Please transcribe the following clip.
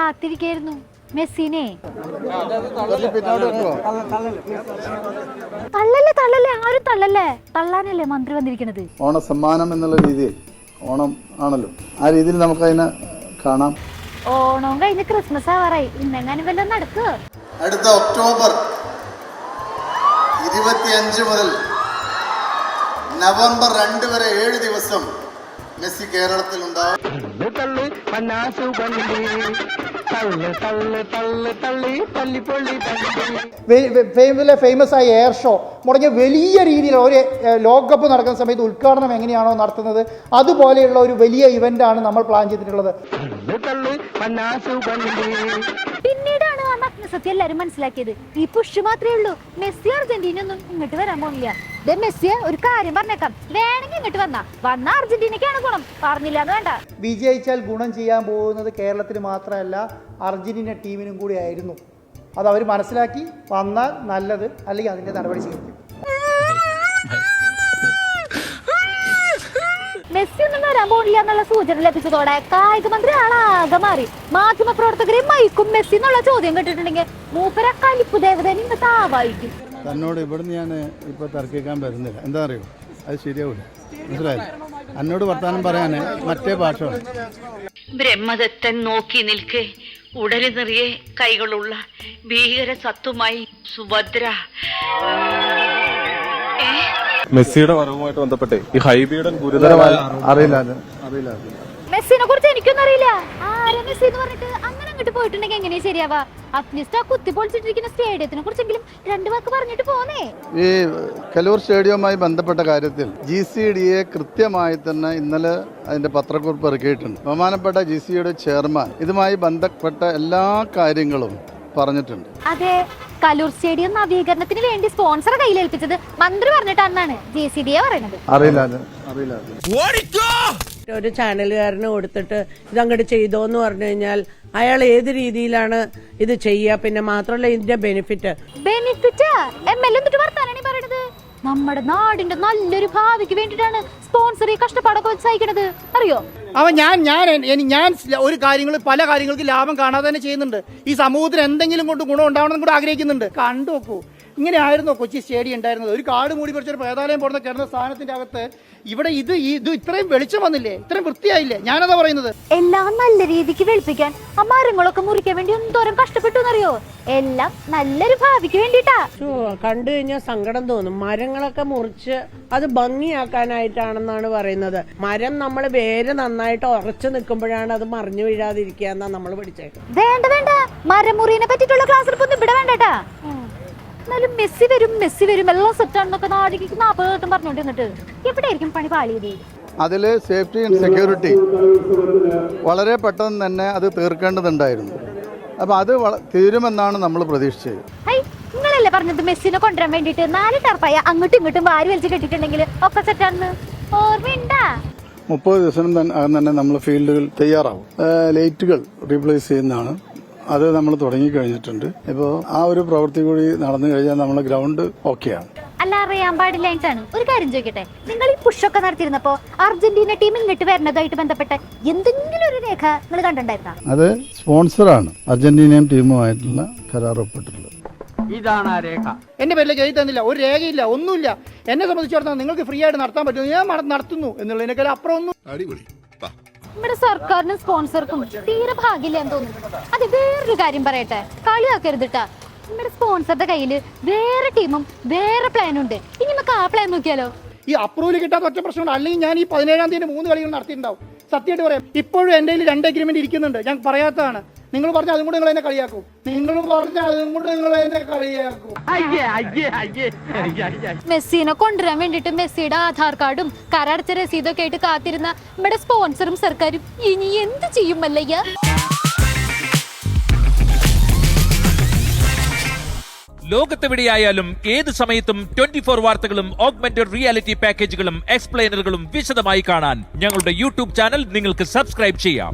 കാത്തിരിക്കായിരുന്നു മെസ്സിനെ. തള്ളല്ലേ ആരും തള്ളല്ലേ, തള്ളാനല്ലേ മന്ത്രി വന്നിരിക്കണത്. ഓണസമ്മാനം എന്നുള്ള രീതിയിൽ ഓണം ആണല്ലോ, ആ രീതിയിൽ നമുക്കതിനെ കാണാം. ഓണവും കഴിഞ്ഞ് ക്രിസ്മസ് ആവാറായി, ഇന്നെങ്ങാനും വല്ലതും നടക്കുക. അടുത്ത ഒക്ടോബർ 25 മുതൽ നവംബർ 2 വരെ 7 ദിവസം മെസ്സി കേരളത്തിൽ ഉണ്ടാവും. ഫേമസ് ആയ എയർ ഷോ മുടങ്ങിയ വലിയ രീതിയിൽ ഒരു ലോകകപ്പ് നടക്കുന്ന സമയത്ത് ഉദ്ഘാടനം എങ്ങനെയാണോ നടത്തുന്നത് അതുപോലെയുള്ള ഒരു വലിയ ഇവന്റാണ് നമ്മൾ പ്ലാൻ ചെയ്തിട്ടുള്ളത്. പിന്നീടാണ് ആ നഗ്നസത്യം എല്ലാരും മനസ്സിലാക്കിയത്. ഈ പുഷ് മാത്രമേ ഉള്ളൂ, മെസ്സി അർജന്റീന ഒന്നും ഇങ്ങോട്ട് വരാൻ പോണില്ല. മെസ്സിയെ ഒരു കാര്യം പറഞ്ഞേക്കാം, വേണമെങ്കിൽ ഇങ്ങോട്ട് വന്ന അർജന്റീനക്കാണ് ഗുണം, പറഞ്ഞില്ല എന്ന് വേണ്ട. വിജയിച്ചാൽ ഗുണം ചെയ്യാൻ പോകുന്നത് കേരളത്തിന് മാത്രമല്ല അർജന്റീന ടീമിനും കൂടി ആയിരുന്നു. അത് അവർ മനസ്സിലാക്കി വന്നാൽ നല്ലത്, അല്ലെങ്കിൽ അതിന്റെ നടപടി സ്വീകരിക്കും. മെസ്സി ഒന്നും വരാൻ പോണില്ല എന്നുള്ള സൂചന ലഭിച്ചതോടെ കായിക മന്ത്രി ആളാകെ മാറി. മാധ്യമ പ്രവർത്തകരെ മൈക്കും മെസ്സി എന്നുള്ള ചോദ്യം കേട്ടിട്ടുണ്ടെങ്കിൽ മൂപ്പര കലിപ്പ് ദേവതനെ ഇന്ന് താവായിരിക്കും. തന്നോട് ഇവിടുന്ന് ഞാൻ ഇപ്പോൾ തർക്കിക്കാൻ വരുന്നില്ല, എന്താ അറിയോ, അത് ശരിയാവില്ല, മനസ്സിലായില്ല. എന്നോട് വർത്താനം പറയാന് മറ്റേ ഭാഷ. ബ്രഹ്മദത്തൻ നോക്കി നിൽക്കെ ഉടല് നിറയെ കൈകളുള്ള ഭീകര സത്വമായി സുഭദ്ര. മെസ്സിയുടെ വരവുമായിട്ട് ബന്ധപ്പെട്ട് ഈ ഹൈബീഡൻ ഗുരുതരമായ അറിയില്ല. മെസ്സിനെ കുറിച്ച് എനിക്കൊന്നും അറിയില്ല. ആരാ മെസ്സി എന്ന് പറഞ്ഞിട്ട് അങ്ങനെ അങ്ങോട്ട് പോയിട്ടുണ്ടെങ്കിൽ എങ്ങനെയാ ശരിയാവാ? അറ്റ്ലീസ്റ്റ് ആ കുത്തിപ്പൊളിച്ചിട്ടിരിക്കുന്ന സ്റ്റേഡിയത്തിനെ കുറിച്ചെങ്കിലും 2 വാക്ക് പറഞ്ഞിട്ട് പോന്നേ. ഈ കലൂർ സ്റ്റേഡിയവുമായി ബന്ധപ്പെട്ട കാര്യത്തിൽ GCDA കൃത്യമായി തന്നെ ഇന്നലെ അതിന്റെ പത്രക്കുറിപ്പ് ഇറക്കിയിട്ടുണ്ട്. ബഹുമാനപ്പെട്ട GCDA ചെയർമാൻ ഇതുമായി ബന്ധപ്പെട്ട എല്ലാ കാര്യങ്ങളും പറഞ്ഞിട്ടുണ്ട്. അതെ, കലൂർ സ്റ്റേഡിയം നവീകരണത്തിന് വേണ്ടി സ്പോൺസർ കയ്യിലേൽപ്പിച്ചത് മന്ത്രി പറഞ്ഞിട്ടാണെന്നാണ് GCDA പറയുന്നത്. അറിയില്ല. ഒരു ചാനലുകാരന് കൊടുത്തിട്ട് ഇതങ്ങോട്ട് ചെയ്തോന്ന് പറഞ്ഞു കഴിഞ്ഞാൽ അയാൾ ഏത് രീതിയിലാണ് ഇത് ചെയ്യുക? പിന്നെ മാത്രമല്ല ഇതിന്റെ ബെനിഫിറ്റ് MLA എന്നിട്ട് വർത്താനാണ് പറയണത്. നമ്മുടെ നാടിന്റെ നല്ലൊരു ഭാവിക്ക് വേണ്ടിയിട്ടാണ് സ്പോൺസർ ഈ കഷ്ടപ്പാടൊക്കെ സഹിക്കണത്, അറിയോ? ഞാൻ ഒരു കാര്യങ്ങൾ പല കാര്യങ്ങൾക്ക് ലാഭം കാണാതെ തന്നെ ചെയ്യുന്നുണ്ട്. ഈ സമൂഹത്തിന് എന്തെങ്കിലും കൊണ്ട് ഗുണം ഉണ്ടാവണം കൂടെ ആഗ്രഹിക്കുന്നുണ്ട്. കണ്ടു നോക്കൂ, ഇങ്ങനെ ആയിരുന്നോ കൊച്ചി സ്റ്റേഡിയം ഉണ്ടായിരുന്നത്? ഒരു കാട് മൂടി പറിച്ചൊരു പ്രേതാലയം പോടുന്ന കിടന്ന സ്ഥാനത്തിന്റെ അകത്ത് ഇവിടെ ഇത് ഇത്രയും വെളിച്ചം വന്നില്ലേ, ഇത്രയും വൃത്തിയായില്ലേ? ഞാനതാ പറയുന്നത്. എല്ലാം നല്ല രീതിക്ക് വെളുപ്പിക്കാൻ ആ മരങ്ങളൊക്കെ മുറിക്കാൻ വേണ്ടി എന്തോരം കഷ്ടപ്പെട്ടു എന്നറിയോ? എല്ലാം നല്ലൊരു ഭാവിക്ക് വേണ്ടിട്ടാ. കണ്ടു കഴിഞ്ഞാൽ സങ്കടം തോന്നും. മരങ്ങളൊക്കെ മുറിച്ച് അത് ഭംഗിയാക്കാനായിട്ടാണെന്നാണ് പറയുന്നത്. മരം നമ്മൾ വേര് നന്നായിട്ട് ഉറച്ചു നിൽക്കുമ്പോഴാണ് അത് മറിഞ്ഞു വീഴാതിരിക്കുക എന്നാ നമ്മൾ പഠിച്ചേക്കുന്നത്. വേണ്ട, മരമുറിനെ പറ്റിയിട്ടുള്ള ക്ലാസ് എടുപ്പൊന്നും ഇവിടെ വേണ്ടട്ടാ. എന്നാലും മെസ്സി വരും എല്ലാം സെറ്റാണെന്നൊക്കെ നാടിക്ക് 40 വട്ടം പറഞ്ഞോണ്ടിരുന്നിട്ട് എവിടെയായിരിക്കും പണി പാളിയത്? അതില് സേഫ്റ്റി ആൻഡ് സെക്യൂരിറ്റി വളരെ പെട്ടെന്ന് തന്നെ അത് തീർക്കേണ്ടതുണ്ടായിരുന്നു. അപ്പൊ അത് തീരുമെന്നാണ് നമ്മൾ പ്രതീക്ഷിച്ചത്. നിങ്ങളല്ലേ പറഞ്ഞത് മെസ്സിനെ കൊണ്ടുവരാൻ വേണ്ടിട്ട് 4 ടർപ്പായ അങ്ങോട്ടും ഇങ്ങോട്ടും വാരി വലിച്ച് കെട്ടിട്ടുണ്ടെങ്കിൽ ഒക്കെ സെറ്റാണെന്ന്, ഓർമ്മയുണ്ടാ? 30 ദിവസം തന്നെ നമ്മൾ ഫീൽഡുകൾ തയ്യാറാവും. ലൈറ്റുകൾ റീപ്ലേസ് ചെയ്യുന്നതാണ്, അത് നമ്മൾ തുടങ്ങിക്കഴിഞ്ഞിട്ടുണ്ട്. ഇപ്പോൾ ആ ഒരു പ്രവൃത്തി കൂടി നടന്നു കഴിഞ്ഞാൽ നമ്മളെ ഗ്രൗണ്ട് ഓക്കെയാണ്. അല്ല, അറിയാൻ പാടില്ലായിട്ടാണ് ഒരു കാര്യം ചോദിക്കട്ടെ. നിങ്ങൾ ഈ പുഷൊക്കെ നടത്തിയിരുന്നപ്പോ അർജന്റീന ടീം ഇങ്ങോട്ട് വരുന്നതായിട്ട് ബന്ധപ്പെട്ട എന്തെങ്കിലും ഒരു രേഖ നിങ്ങൾ കണ്ടിട്ടുണ്ടായിരുന്നോ? അത് സ്പോൺസറാണ് അർജന്റീനയും ടീമുമായിട്ടുള്ള കരാർ ഒപ്പിട്ടിട്ടുള്ളത്. ഇതാണ് ആ രേഖ. എന്റെ പേരിലേക്ക് എഴുതി തന്നില്ല, ഒരു രേഖയില്ല, ഒന്നുമില്ല. എന്നെ സംബന്ധിച്ചിടത്തോളം നിങ്ങൾക്ക് ഫ്രീ ആയിട്ട് നടത്താൻ പറ്റും, ഞാൻ നടത്തുന്നു എന്നുള്ളതിനേക്കാൾ അപ്പുറം ഒന്നും. നമ്മുടെ സർക്കാരിനും സ്പോൺസർക്കും തീരെ ഭാഗ്യമില്ലെന്ന് തോന്നുന്നു. അത് വേറൊരു കാര്യം പറയട്ടെ, കളിയാക്കരുതിട്ടാ. നമ്മുടെ സ്പോൺസറുടെ കയ്യില് വേറെ ടീമും വേറെ പ്ലാനും ഉണ്ട്. ഇനി നമുക്ക് ആ പ്ലാൻ നോക്കിയാലോ? ഈ അപ്രൂവൽ കിട്ടാത്ത ഒറ്റ പ്രശ്നമുണ്ട്. അല്ലെങ്കിൽ ഞാൻ ഈ 17-ാം തീയതി 3 കളികൾ നടത്തിയിട്ടുണ്ടാവും. സത്യമായിട്ട് പറയാം, ഇപ്പോഴും എന്റെ കയ്യിൽ 2 അഗ്രിമെന്റ് ഇരിക്കുന്നുണ്ട്. ഞാൻ പറയാത്തതാണ്. നിങ്ങൾ പറഞ്ഞ അതും കൂടെ നിങ്ങൾ എന്നെ കളിയാക്കും. മെസ്സിനെ കൊണ്ടുവരാൻ വേണ്ടിട്ട് മെസ്സിയുടെ ആധാർ കാർഡും കരടച്ച രസീതൊക്കെ ആയിട്ട് കാത്തിരുന്ന നമ്മുടെ സ്പോൺസറും സർക്കാരും ഇനി എന്ത് ചെയ്യും മല്ലയ്യ? ലോകത്തെവിടെയായാലും ഏത് സമയത്തും 24 വാർത്തകളും ഓഗ്മെന്റഡ് റിയാലിറ്റി പാക്കേജുകളും എക്സ്പ്ലെയിനറുകളും വിശദമായി കാണാൻ ഞങ്ങളുടെ യൂട്യൂബ് ചാനൽ നിങ്ങൾക്ക് സബ്സ്ക്രൈബ് ചെയ്യാം.